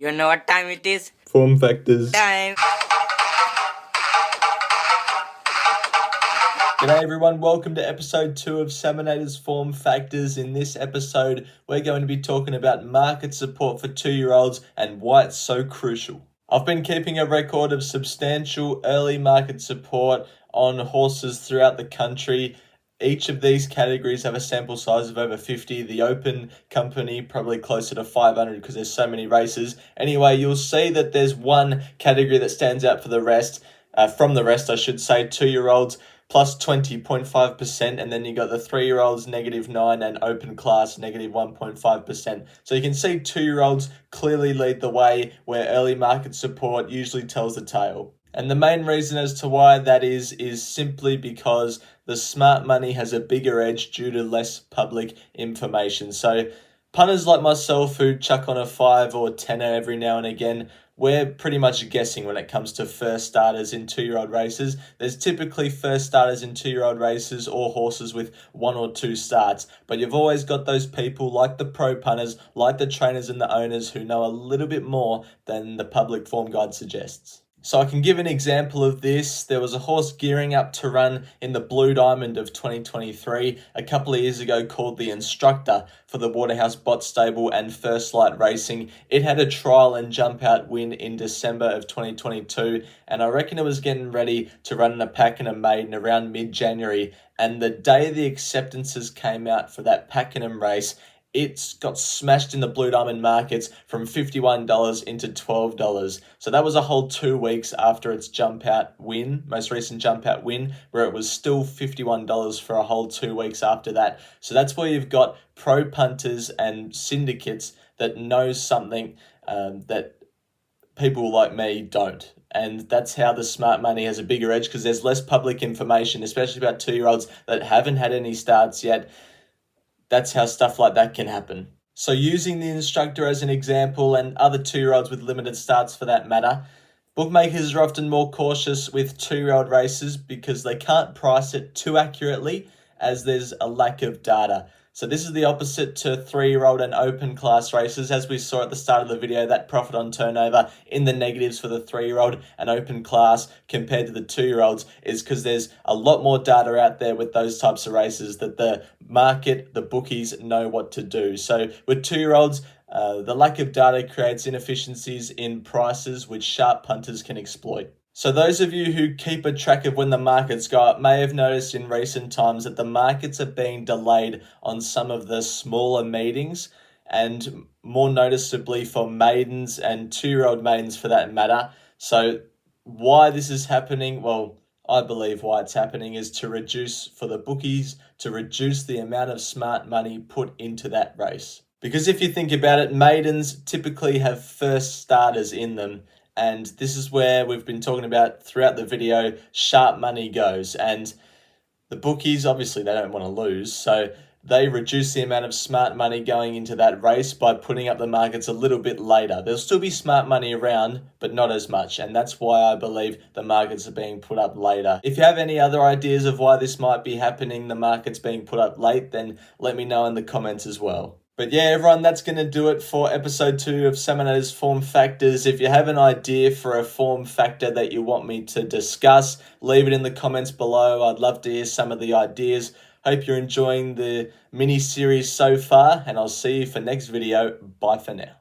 You know what time it is? Form factors. Time. G'day everyone, welcome to episode 2 of Saminator's Form Factors. In this episode, we're going to be talking about market support for 2-year-olds and why it's so crucial. I've been keeping a record of substantial early market support on horses throughout the country. Each of these categories have a sample size of over 50. The Open company probably closer to 500 because there's so many races. Anyway, you'll see that there's one category that stands out from the rest, I should say, 2-year-olds plus 20.5%, and then you got the 3-year-olds -9 and Open class -1.5%. So you can see 2-year-olds clearly lead the way, where early market support usually tells the tale. And the main reason as to why that is simply because the smart money has a bigger edge due to less public information. So punters like myself who chuck on a 5 or 10er every now and again, we're pretty much guessing when it comes to first starters in 2-year-old races. There's typically first starters in 2-year-old races or horses with 1 or 2 starts, but you've always got those people like the pro punters, like the trainers and the owners who know a little bit more than the public form guide suggests. So I can give an example of this. There was a horse gearing up to run in the Blue Diamond of 2023 a couple of years ago called the Instructor for the Waterhouse Bott Stable and First Light Racing. It had a trial and jump out win in December of 2022, and I reckon it was getting ready to run in a pack and a maiden around mid-January. And the day the acceptances came out for that Pakenham race, it's got smashed in the Blue Diamond markets from $51 into $12. So that was a whole 2 weeks after its jump out win, most recent jump out win, where it was still $51 for a whole 2 weeks after that. So that's where you've got pro punters and syndicates that know something that people like me don't. And that's how the smart money has a bigger edge, because there's less public information, especially about 2-year-olds that haven't had any starts yet. That's how stuff like that can happen. So using the Instructor as an example, and other 2-year-olds with limited starts for that matter, bookmakers are often more cautious with 2-year-old races because they can't price it too accurately as there's a lack of data. So this is the opposite to 3-year-old and Open class races. As we saw at the start of the video, that profit on turnover in the negatives for the 3-year-old and Open class compared to the 2-year-olds is because there's a lot more data out there with those types of races that the market, the bookies know what to do. So with 2-year-olds, the lack of data creates inefficiencies in prices which sharp punters can exploit. So those of you who keep a track of when the markets go up may have noticed in recent times that the markets are being delayed on some of the smaller meetings, and more noticeably for maidens and 2-year-old maidens for that matter. So why this is happening? Well, I believe why it's happening is to reduce, for the bookies, to reduce the amount of smart money put into that race. Because if you think about it, maidens typically have first starters in them. And this is where we've been talking about throughout the video, sharp money goes. And the bookies, obviously, they don't want to lose. So they reduce the amount of smart money going into that race by putting up the markets a little bit later. There'll still be smart money around, but not as much. And that's why I believe the markets are being put up later. If you have any other ideas of why this might be happening, the markets being put up late, then let me know in the comments as well. But yeah, everyone, that's going to do it for episode 2 of Saminator's Form Factors. If you have an idea for a form factor that you want me to discuss, leave it in the comments below. I'd love to hear some of the ideas. Hope you're enjoying the mini-series so far, and I'll see you for next video. Bye for now.